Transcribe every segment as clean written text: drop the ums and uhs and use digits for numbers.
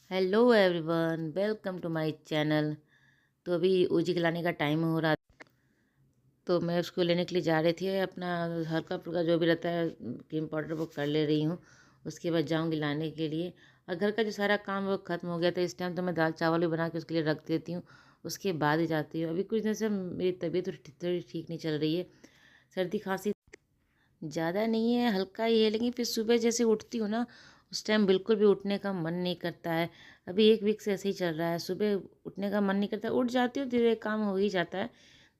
Hello everyone, welcome to my channel. तो अभी ओजी के लाने का टाइम हो रहा, तो मैं उसको लेने के लिए जा रही थी। अपना हल्का फुल्का जो भी रहता है क्रीम पाउडर वो कर ले रही हूँ। उसके बाद जाऊँगी लाने के लिए। और घर का जो सारा काम वो ख़त्म हो गया था। इस टाइम तो मैं दाल चावल भी बना के उसके लिए रख देती हूँ। उसके बाद ही जाती हूँ। अभी कुछ दिन से मेरी तबीयत थोड़ी ठीक नहीं चल रही है। सर्दी खांसी ज़्यादा नहीं है, हल्का ही है, लेकिन फिर सुबह जैसे उठती हूँ ना, उस टाइम बिल्कुल भी उठने का मन नहीं करता है। अभी 1 वीक से ऐसे ही चल रहा है, सुबह उठने का मन नहीं करता। उठ जाती हूँ, धीरे काम हो ही जाता है।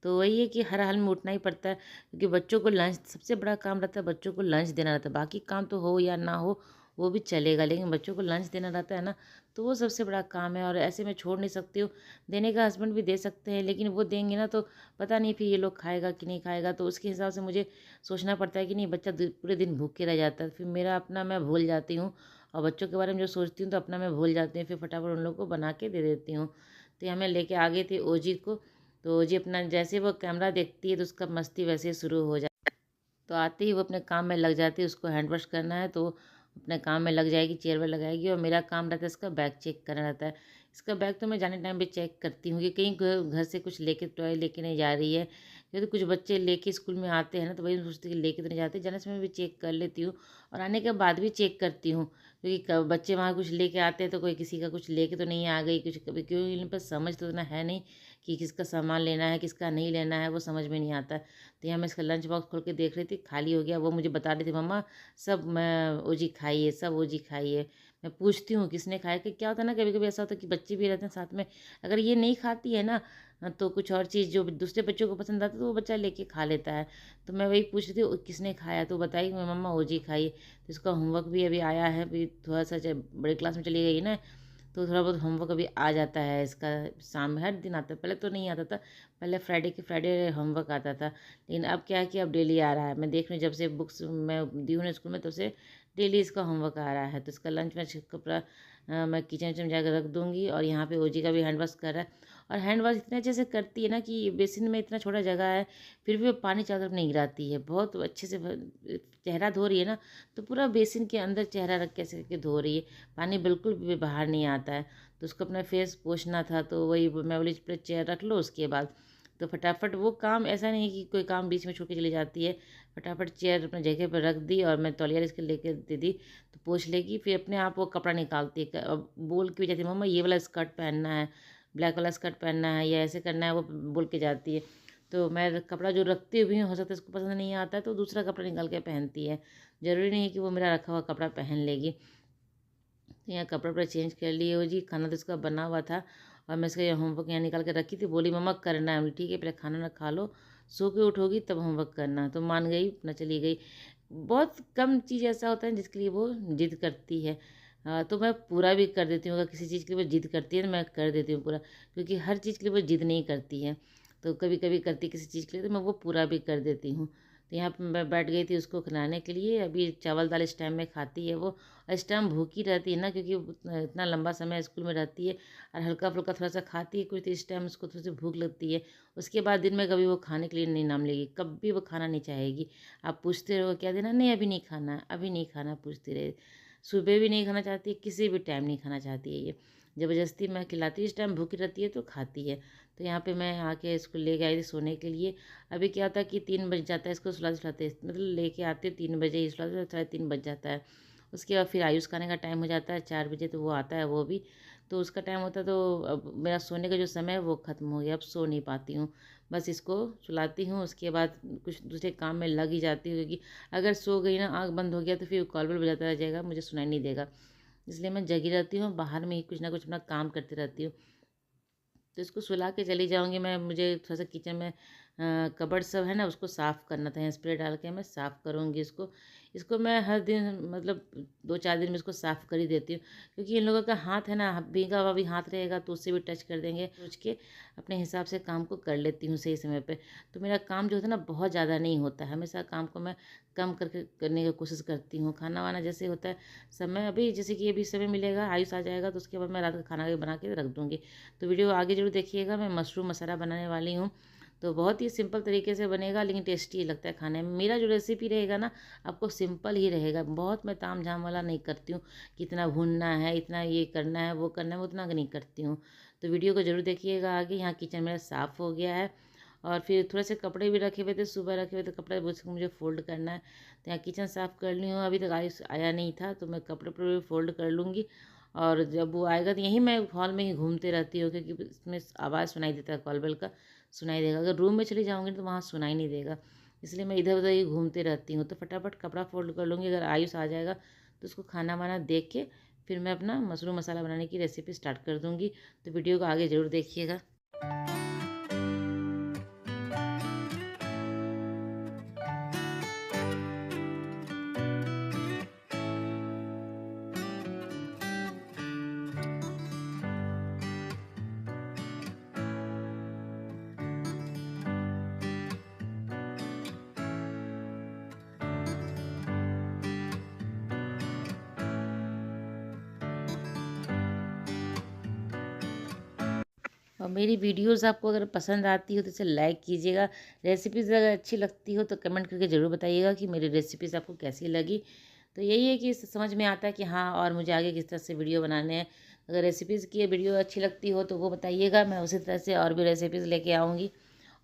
तो वही है कि हर हाल में उठना ही पड़ता है, क्योंकि बच्चों को लंच सबसे बड़ा काम रहता है। बच्चों को लंच देना रहता है, बाकी काम तो हो या ना हो वो भी चलेगा, लेकिन बच्चों को लंच देना रहता है ना, तो वो सबसे बड़ा काम है। और ऐसे में छोड़ नहीं सकती हूँ। देने का हस्बैंड भी दे सकते हैं, लेकिन वो देंगे ना तो पता नहीं फिर ये लोग खाएगा कि नहीं खाएगा। तो उसके हिसाब से मुझे सोचना पड़ता है कि नहीं, बच्चा पूरे दिन भूखे रह जाता है, फिर मेरा अपना मैं भूल जाती हूँ। और बच्चों के बारे में जो सोचती हूँ तो अपना मैं भूल जाती हूँ, फिर फटाफट उन लोग को बना के दे देती हूँ। तो यहाँ मैं लेके आ गई थी ओजी को। तो ओजी अपना जैसे वो कैमरा देखती है तो उसका मस्ती वैसे ही शुरू हो जाती है। तो आते ही वो अपने काम में लग जाती है। उसको हैंड वॉश करना है तो अपने काम में लग जाएगी, चेयर पर लगाएगी। और मेरा काम रहता है इसका बैग चेक करना रहता है। इसका बैग तो मैं जाने टाइम भी चेक करती हूँ कि कहीं घर से कुछ लेके टॉय लेके नहीं जा रही है। क्योंकि कुछ बच्चे लेके स्कूल में आते हैं ना, तो वही सोचते हैं कि लेके तो नहीं जाते। जाने समय भी चेक कर लेती हूँ और आने के बाद भी चेक करती हूँ, क्योंकि बच्चे वहाँ कुछ लेके आते हैं तो कोई किसी का कुछ लेके तो नहीं आ गई कुछ, कभी क्यों इन पर समझ तो इतना है नहीं कि किसका सामान लेना है किसका नहीं लेना है, वो समझ में नहीं आता। तो यहाँ मैं इसका लंच बॉक्स खोल के देख रही थी, खाली हो गया। वो मुझे बता रही थी, मम्मा सब मैं ओजी खाइए, सब ओजी खाइए। मैं पूछती हूँ किसने खाया, कि क्या होता है ना, कभी कभी ऐसा होता है कि बच्चे भी रहते हैं साथ में। अगर ये नहीं खाती है ना, तो कुछ और चीज़ जो दूसरे बच्चों को पसंद आता है तो वो बच्चा लेके खा लेता है। तो मैं वही पूछ रही थी किसने खाया, तो बताई कि मम्मा ओजी खाई। तो इसका होमवर्क भी अभी आया है, अभी थोड़ा सा बड़े क्लास में चली गई है ना, तो थोड़ा बहुत होमवर्क अभी आ जाता है इसका। शाम में हर दिन आता है, पहले तो नहीं आता था। पहले फ्राइडे के फ्राइडे होमवर्क आता था, लेकिन अब क्या है कि अब डेली आ रहा है। मैं देख रही हूँ जब से बुक्स मैं दी हूँ ना स्कूल में, तब से डेली इसका होमवर्क आ रहा है। तो इसका लंच में कपड़ा मैं किचन विचन में जाकर रख दूँगी। और यहाँ पे ओजी का भी हैंड वॉश कर रहा है। और हैंड वॉश इतने अच्छे से करती है ना कि बेसिन में इतना छोटा जगह है, फिर भी वो पानी चारों तरफ नहीं गिराती है। बहुत अच्छे से चेहरा धो रही है ना, तो पूरा बेसिन के अंदर चेहरा रख कैसे करके धो रही है, पानी बिल्कुल भी बाहर नहीं आता है। तो उसको अपना फेस पोछना था, तो वही मैं बोली पे चेयर रख लो। उसके बाद तो फटाफट वो काम, ऐसा नहीं कि कोई काम बीच में छोड़ के चली जाती है। फटाफट चेयर अपने जगह पर रख दी और मैं तौलिया इसके लेके दे दी, तो पोछ लेगी। फिर अपने आप वो कपड़ा निकालती है और बोल के भी जाती है, मम्मा ये वाला स्कर्ट पहनना है, ब्लैक वाला स्कर्ट पहनना है, या ऐसे करना है, वो बोल के जाती है। तो मैं कपड़ा जो रखती हुई हो सकता है उसको पसंद नहीं आता है, तो दूसरा कपड़ा निकाल के पहनती है। ज़रूरी नहीं है कि वो मेरा रखा हुआ कपड़ा पहन लेगी। तो यहाँ कपड़ा वपड़ा चेंज कर लिए हो जी। खाना तो इसका बना हुआ था और मैं इसका यहाँ होमवर्क यहाँ निकाल के रखी थी। बोली मम्मा करना है। बोली ठीक है, पहले खाना ना खा लो, सो के उठोगी तब होमवर्क करना। तो मान गई, अपना चली गई। बहुत कम चीज़ ऐसा होता है जिसके लिए वो जिद करती है। तो मैं पूरा भी कर देती हूँ। अगर किसी चीज़ के लिए वो जिद करती है तो मैं कर देती हूँ पूरा, क्योंकि हर चीज़ के लिए वो जिद नहीं करती है। तो कभी कभी करती किसी चीज़ के लिए तो मैं वो पूरा भी कर देती हूँ। तो यहाँ पर मैं बैठ गई थी उसको खिलाने के लिए। अभी चावल दाल इस टाइम में खाती है वो, और इस टाइम भूखी रहती है ना, क्योंकि वो इतना लंबा समय स्कूल में रहती है और हल्का फुल्का थोड़ा सा खाती है कुछ, तो इस टाइम उसको थोड़ी सी भूख लगती है। उसके बाद दिन में कभी वो खाने के लिए नहीं नाम लेगी, कभी वो खाना नहीं चाहेगी। आप पूछते रहो क्या देना, नहीं अभी नहीं खाना, अभी नहीं खाना, पूछती रहे। सुबह भी नहीं खाना चाहती है, किसी भी टाइम नहीं खाना चाहती है ये। ज़बरदस्ती मैं खिलाती हूँ, इस टाइम भूखी रहती है तो खाती है। तो यहाँ पे मैं आके इसको ले गई थी सोने के लिए। अभी क्या होता है कि 3 बज जाता है इसको सुलाते सुलाते, मतलब लेके आते 3 बजे ही सुलाते, 3:30 बज जाता है। उसके बाद फिर आयुष खाने का टाइम हो जाता है 4 बजे, तो वो आता है वो भी। तो उसका टाइम होता है, तो अब मेरा सोने का जो समय है वो ख़त्म हो गया, अब सो नहीं पाती हूँ। बस इसको सुलाती हूँ, उसके बाद कुछ दूसरे काम में लग ही जाती हूँ, क्योंकि अगर सो गई ना, आँख बंद हो गया तो फिर कॉल बल बजाता रह जाएगा, मुझे सुनाई नहीं देगा। इसलिए मैं जगी रहती हूँ, बाहर में ही कुछ ना कुछ अपना काम करती रहती हूँ। तो इसको सुला के चली जाऊँगी मैं। मुझे थोड़ा सा किचन में कबर्ड सब है ना, उसको साफ़ करना था। स्प्रे डाल के मैं साफ़ करूँगी इसको। इसको मैं हर दिन, मतलब 2-4 दिन में इसको साफ़ कर ही देती हूँ, क्योंकि इन लोगों का हाथ है ना, भीगा हुआ भी हाथ रहेगा तो उससे भी टच कर देंगे। सोच के अपने हिसाब से काम को कर लेती हूँ सही समय पे। तो मेरा काम जो होता है ना बहुत ज़्यादा नहीं होता है, हमेशा काम को मैं कम करके करने की कोशिश करती हूँ। खाना वाना जैसे होता है समय, अभी जैसे कि अभी समय मिलेगा, आयुष आ जाएगा तो उसके बाद मैं रात का खाना भी बना के रख दूँगी। तो वीडियो आगे जरूर देखिएगा। मैं मशरूम मसाला बनाने वाली हूँ। तो बहुत ही सिंपल तरीके से बनेगा, लेकिन टेस्टी लगता है खाने में। मेरा जो रेसिपी रहेगा ना, आपको सिंपल ही रहेगा। बहुत मैं ताम झाम वाला नहीं करती हूँ कि इतना भूनना है, इतना ये करना है, वो करना है, वो उतना नहीं करती हूँ। तो वीडियो को ज़रूर देखिएगा आगे। यहाँ किचन मेरा साफ़ हो गया है, और फिर थोड़े से कपड़े भी रखे हुए थे, सुबह रखे हुए थे कपड़े, उसको मुझे फ़ोल्ड करना है। तो यहाँ किचन साफ़ कर ली हूँ। अभी तक आयुष आया नहीं था, तो मैं कपड़े पर फ़ोल्ड कर लूँगी। और जब वो आएगा तो यहीं मैं हॉल में ही घूमती रहती हूँ, क्योंकि इसमें आवाज़ सुनाई देता है, कॉल बेल का सुनाई देगा। अगर रूम में चली जाऊँगी तो वहाँ सुनाई नहीं देगा, इसलिए मैं इधर उधर ही घूमती रहती हूँ। तो फटाफट कपड़ा फ़ोल्ड कर लूँगी। अगर आयुष आ जाएगा तो उसको खाना वाना दे के फिर मैं अपना मशरूम मसाला बनाने की रेसिपी स्टार्ट कर दूँगी। तो वीडियो को आगे ज़रूर देखिएगा। और मेरी वीडियोस आपको अगर पसंद आती हो तो इसे लाइक कीजिएगा। रेसिपीज़ अगर अच्छी लगती हो तो कमेंट करके ज़रूर बताइएगा कि मेरी रेसिपीज़ आपको कैसी लगी। तो यही है कि इससे समझ में आता है कि हाँ, और मुझे आगे किस तरह से वीडियो बनाने हैं। अगर रेसिपीज़ की वीडियो अच्छी लगती हो तो वो बताइएगा, मैं उसी तरह से और भी रेसिपीज़ लेके आऊँगी।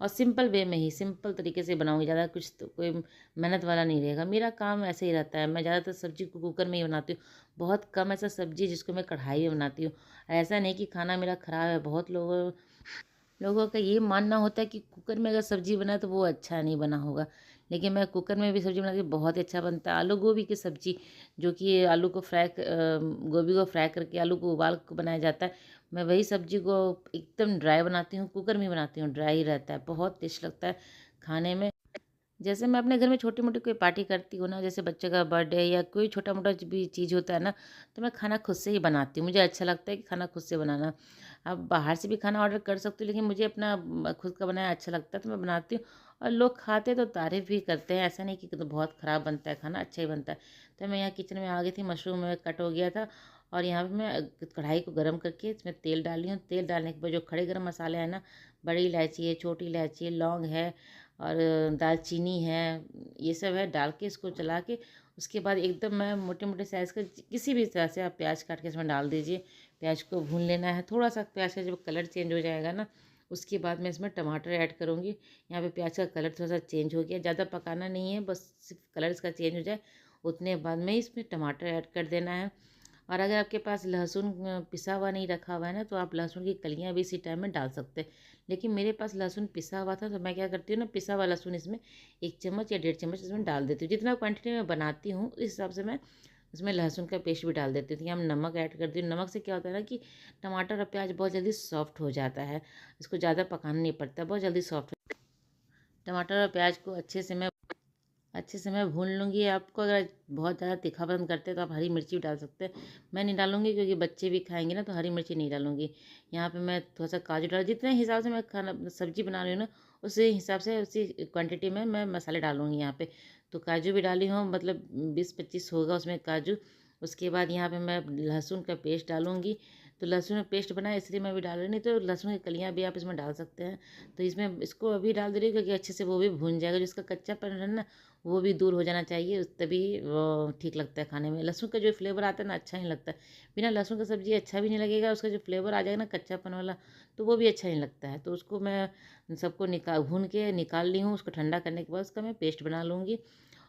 और सिंपल वे में ही, सिंपल तरीके से बनाऊँगी। ज़्यादा कुछ तो कोई मेहनत वाला नहीं रहेगा। मेरा काम ऐसे ही रहता है। मैं ज़्यादातर सब्ज़ी को कुकर में ही बनाती हूँ। बहुत कम ऐसा सब्ज़ी जिसको मैं कढ़ाई में बनाती हूँ। ऐसा नहीं कि खाना मेरा ख़राब है। बहुत लोगों लोगों का ये मानना होता है कि कुकर में अगर सब्ज़ी बनाए तो वो अच्छा नहीं बना होगा, लेकिन मैं कुकर में भी सब्ज़ी बनाती हूँ, बहुत ही अच्छा बनता है। आलू गोभी की सब्ज़ी, जो कि आलू को गोभी को फ्राई करके आलू को उबाल के बनाया जाता है, मैं वही सब्ज़ी को एकदम ड्राई बनाती हूँ, कुकर में बनाती हूँ, ड्राई ही रहता है, बहुत टेस्ट लगता है खाने में। जैसे मैं अपने घर में छोटी-मोटी कोई पार्टी करती हूँ ना, जैसे बच्चे का बर्थडे या कोई छोटा-मोटा भी चीज़ होता है ना, तो मैं खाना खुद से ही बनाती हूँ। मुझे अच्छा लगता है कि खाना खुद से बनाना। अब बाहर से भी खाना ऑर्डर कर सकती हूँ, लेकिन मुझे अपना खुद का बनाया अच्छा लगता है, तो मैं बनाती हूँ। और लोग खाते हैं तो तारीफ़ भी करते हैं, ऐसा नहीं कि तो बहुत ख़राब बनता है खाना, अच्छा ही बनता है। तो मैं यहाँ किचन में आ गई थी, मशरूम में कट हो गया था, और यहाँ पे मैं कढ़ाई को गरम करके इसमें तेल डाल रही हूँ। तेल डालने के बाद जो खड़े गरम मसाले हैं ना, बड़ी इलायची है, छोटी इलायची है, लौंग है, और दालचीनी है, ये सब है, डाल के इसको चला के उसके बाद एकदम मैं मोटे-मोटे साइज़ का किसी भी तरह से आप प्याज काट के इसमें डाल दीजिए। प्याज को भून लेना है, थोड़ा-सा प्याज का जब कलर चेंज हो जाएगा ना, उसके बाद मैं इसमें टमाटर ऐड करूँगी। यहाँ पे प्याज का कलर थोड़ा-सा चेंज हो गया, ज़्यादा पकाना नहीं है, बस सिर्फ कलर इसका चेंज हो जाए, उतने बाद में इसमें टमाटर ऐड कर देना है। और अगर आपके पास लहसुन पिसा हुआ नहीं रखा हुआ है ना, तो आप लहसुन की कलियाँ भी इसी टाइम में डाल सकते हैं। लेकिन मेरे पास लहसुन पिसा हुआ था, तो मैं क्या करती हूँ ना, पिसा हुआ लहसुन इसमें 1 चम्मच या 1.5 चम्मच इसमें डाल देती हूँ। जितना क्वांटिटी में बनाती हूँ उस हिसाब से मैं इसमें लहसुन का पेस्ट भी डाल देती हूँ। तो यहाँ नमक ऐड कर दी हूँ। नमक से क्या होता है ना कि टमाटर और प्याज बहुत जल्दी सॉफ्ट हो जाता है। इसको ज़्यादा पकाना नहीं पड़ता, बहुत जल्दी सॉफ्ट। टमाटर और प्याज को अच्छे से मैं भून लूँगी। आपको अगर बहुत ज़्यादा तीखा पसंद करते हैं तो आप हरी मिर्ची भी डाल सकते हैं। मैं नहीं डालूँगी क्योंकि बच्चे भी खाएँगे ना, तो हरी मिर्ची नहीं डालूँगी। यहाँ पे मैं थोड़ा-सा काजू डाल, जितने हिसाब से मैं खाना सब्ज़ी बना रही हूँ ना, उसी हिसाब से उसी क्वांटिटी में मैं मसाले डालूँगी यहाँ पे। तो काजू भी डाली हूँ, मतलब 20-25 होगा उसमें काजू। उसके बाद यहाँ पे मैं लहसुन का पेस्ट डालूँगी। तो लहसुन का पेस्ट बनाया इसलिए मैं भी डाल रही हूँ, नहीं तो लहसुन की कलियाँ भी आप इसमें डाल सकते हैं। तो इसमें इसको अभी डाल दे रही हूँ क्योंकि अच्छे से वो भी भून जाएगा। जिसका कच्चापन है ना, वो भी दूर हो जाना चाहिए, तभी वो ठीक लगता है खाने में। लहसुन का जो फ्लेवर आता है ना, अच्छा नहीं लगता है। बिना लहसुन का सब्ज़ी अच्छा भी नहीं लगेगा, उसका जो फ्लेवर आ जाएगा ना कच्चापन वाला, तो वो भी अच्छा नहीं लगता है। तो उसको मैं सबको भून के निकाल ली हूँ। उसको ठंडा करने के बाद उसका मैं पेस्ट बना लूँगी।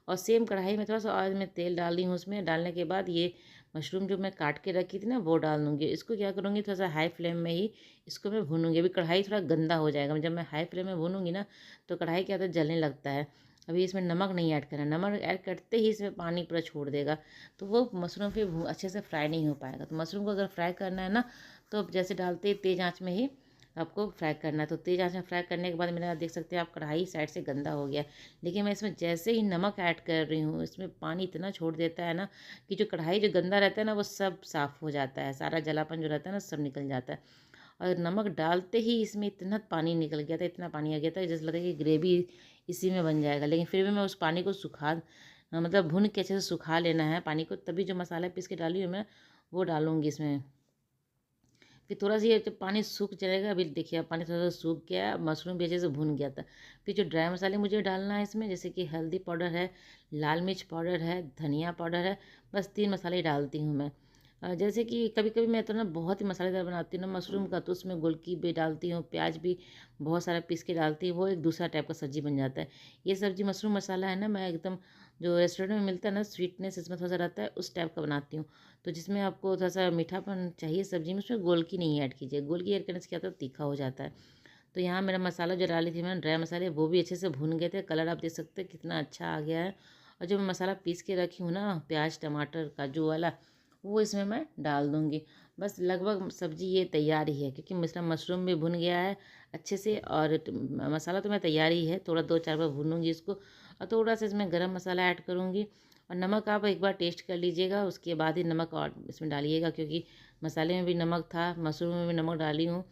और सेम कढ़ाई में थोड़ा-सा ऑयल में तेल डाल दी हूँ। उसमें डालने के बाद ये मशरूम जो मैं काट के रखी थी ना, वो डाल दूँगी। इसको क्या करूँगी, थोड़ा-सा हाई फ्लेम में ही इसको मैं भूनूँगी। अभी कढ़ाई थोड़ा गंदा हो जाएगा, जब मैं हाई फ्लेम में भूनूँगी ना, तो कढ़ाई क्या होता है, जलने लगता है। अभी इसमें नमक नहीं ऐड करना है, नमक ऐड करते ही इसमें पानी पूरा छोड़ देगा, तो वो मशरूम फिर अच्छे से फ्राई नहीं हो पाएगा। तो मशरूम को अगर फ्राई करना है ना, तो जैसे डालते ही तेज़ आँच में ही आपको फ्राई करना है। तो तेज़ आँच में फ्राई करने के बाद मेरा देख सकते हैं आप, कढ़ाई साइड से गंदा हो गया। लेकिन मैं इसमें जैसे ही नमक ऐड कर रही हूँ, इसमें पानी इतना छोड़ देता है ना कि जो कढ़ाई जो गंदा रहता है ना, वो सब साफ़ हो जाता है, सारा जलापन जो रहता है ना, सब निकल जाता है। और नमक डालते ही इसमें इतना पानी निकल गया था, इतना पानी आ गया था, जैसे लगा कि ग्रेवी इसी में बन जाएगा। लेकिन फिर भी मैं उस पानी को मतलब भून के अच्छे से सुखा लेना है पानी को, तभी जो मसाला पीस के डाली हूँ मैं, वो डालूँगी इसमें। फिर थोड़ा सा ये जब पानी सूख जाएगा, अभी देखिए अब पानी थोड़ा सा सूख गया है, मशरूम भी अच्छे से भुन गया था। फिर जो ड्राई मसाले मुझे डालना है इसमें, जैसे कि हल्दी पाउडर है, लाल मिर्च पाउडर है, धनिया पाउडर है, बस 3 मसाले डालती हूँ मैं। जैसे कि कभी कभी मैं तो ना बहुत ही मसालेदार बनाती हूँ ना मशरूम का, तो उसमें गोलकी भी डालती हूँ, प्याज भी बहुत सारा पीस के डालती हूँ, वो एक दूसरा टाइप का सब्जी बन जाता है। ये सब्जी मशरूम मसाला है ना, मैं एकदम जो रेस्टोरेंट में मिलता है ना, स्वीटनेस इसमें थोड़ा सा रहता है, उस टाइप का बनाती हूँ। तो जिसमें आपको थोड़ा सा मीठापन चाहिए सब्जी में, उसमें गोलकी नहीं ऐड कीजिए, गोलकी ऐड करने से क्या होता है तीखा हो जाता है। तो यहाँ मेरा मसाला जो डाली थी मैंने ड्राई मसाले, वो भी अच्छे से भुन गए थे, कलर आप देख सकते हैं कितना अच्छा आ गया है। और जो मैं मसाला पीस के रखी हूँ ना, प्याज टमाटर काजू वाला, वो इसमें मैं डाल दूँगी। बस लगभग सब्ज़ी ये तैयार ही है, क्योंकि मेरा मशरूम भी भुन गया है अच्छे से, और मसाला तो मैं तैयार ही है, थोड़ा 2-4 बार भूनूँगी इसको, और थोड़ा सा इसमें गरम मसाला ऐड करूँगी। और नमक आप एक बार टेस्ट कर लीजिएगा, उसके बाद ही नमक और इसमें डालिएगा, क्योंकि मसाले में भी नमक था, मशरूम में भी नमक डाली हूँ।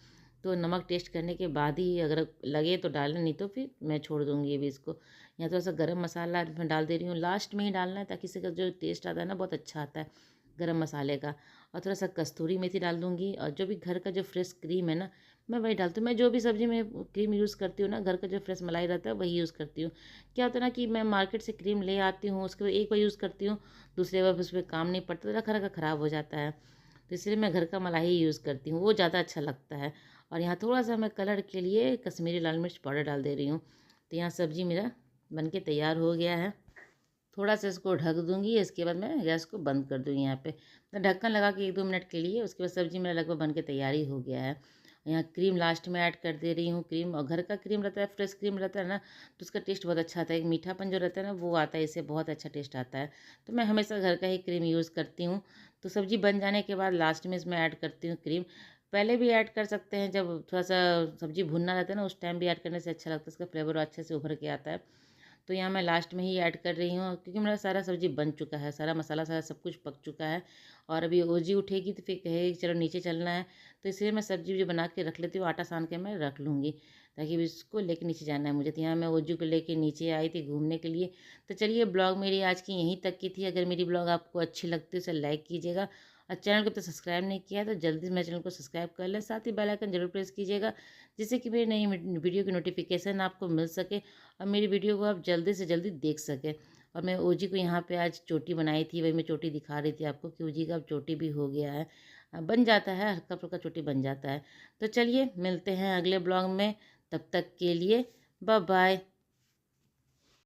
तो नमक टेस्ट करने के बाद ही अगर लगे तो डालें, नहीं तो फिर मैं छोड़ दूँगी अभी इसको। यहाँ थोड़ा सा गरम मसाला मैं डाल दे रही हूँ, लास्ट में ही डालना है, ताकि इसका जो टेस्ट आता है ना बहुत अच्छा आता है गरम मसाले का। और थोड़ा सा कस्तूरी मेथी डाल दूँगी, और जो भी घर का जो फ्रेश क्रीम है ना, मैं वही डालती हूँ। मैं जो भी सब्ज़ी में क्रीम यूज़ करती हूँ ना, घर का जो फ्रेश मलाई रहता है वही यूज़ करती हूँ। क्या होता है ना कि मैं मार्केट से क्रीम ले आती हूँ, उसके बाद एक बार यूज़ करती हूँ, दूसरे बार उस पर काम नहीं पड़ता, तो रखा रखा ख़राब हो जाता है। तो इसलिए मैं घर का मलाई ही यूज़ करती हूँ, वो ज़्यादा अच्छा लगता है। और यहाँ थोड़ा सा मैं कलर के लिए कश्मीरी लाल मिर्च पाउडर डाल दे रही हूँ। तो यहाँ सब्ज़ी मेरा बनके तैयार हो गया है। थोड़ा सा इसको ढक दूँगी, इसके बाद मैं गैस को बंद कर दूँगी यहाँ पे। तो ढक्कन लगा के 1-2 मिनट के लिए, उसके बाद सब्ज़ी मेरा लगभग बन के तैयार ही हो गया है। यहाँ क्रीम लास्ट में ऐड कर दे रही हूँ, क्रीम, और घर का क्रीम रहता है, फ्रेश क्रीम रहता है ना, तो उसका टेस्ट बहुत अच्छा आता है। एक मीठापन जो रहता है ना, वो आता है, इससे बहुत अच्छा टेस्ट आता है। तो मैं हमेशा घर का ही क्रीम यूज़ करती हूँ। तो सब्ज़ी बन जाने के बाद लास्ट में इसमें ऐड करती हूँ क्रीम। पहले भी ऐड कर सकते हैं, जब थोड़ा-सा सब्ज़ी भुनना रहता है ना, उस टाइम भी ऐड करने से अच्छा लगता है, उसका फ्लेवर अच्छे से उभर के आता है। तो यहाँ मैं लास्ट में ही ऐड कर रही हूँ, क्योंकि मेरा सारा सब्ज़ी बन चुका है, सारा मसाला सारा सब कुछ पक चुका है। और अभी ओजी उठेगी तो फिर कहेगी चलो नीचे चलना है, तो इसलिए मैं सब्ज़ी जो बना के रख लेती हूँ, आटा सान के मैं रख लूँगी, ताकि भी इसको लेके नीचे जाना है मुझे। तो यहाँ मैं ओजी को लेके नीचे आई थी घूमने के लिए। तो चलिए, ब्लॉग मेरी आज की यहीं तक की थी। अगर मेरी ब्लॉग आपको अच्छी लगती है, उसे लाइक कीजिएगा, और चैनल को तो सब्सक्राइब नहीं किया है तो जल्दी से मेरे चैनल को सब्सक्राइब कर लें, साथ ही बेल आइकन जरूर प्रेस कीजिएगा, जिससे कि मेरी नई वीडियो की नोटिफिकेशन आपको मिल सके, और मेरी वीडियो को आप जल्दी से जल्दी देख सकें। और मैं ओजी को यहाँ पे आज चोटी बनाई थी, वही मैं चोटी दिखा रही थी आपको, कि ओजी का अब चोटी भी हो गया है, बन जाता है, हल्का फुल्का चोटी बन जाता है। तो चलिए मिलते हैं अगले ब्लॉग में, तब तक के लिए बाय बाय।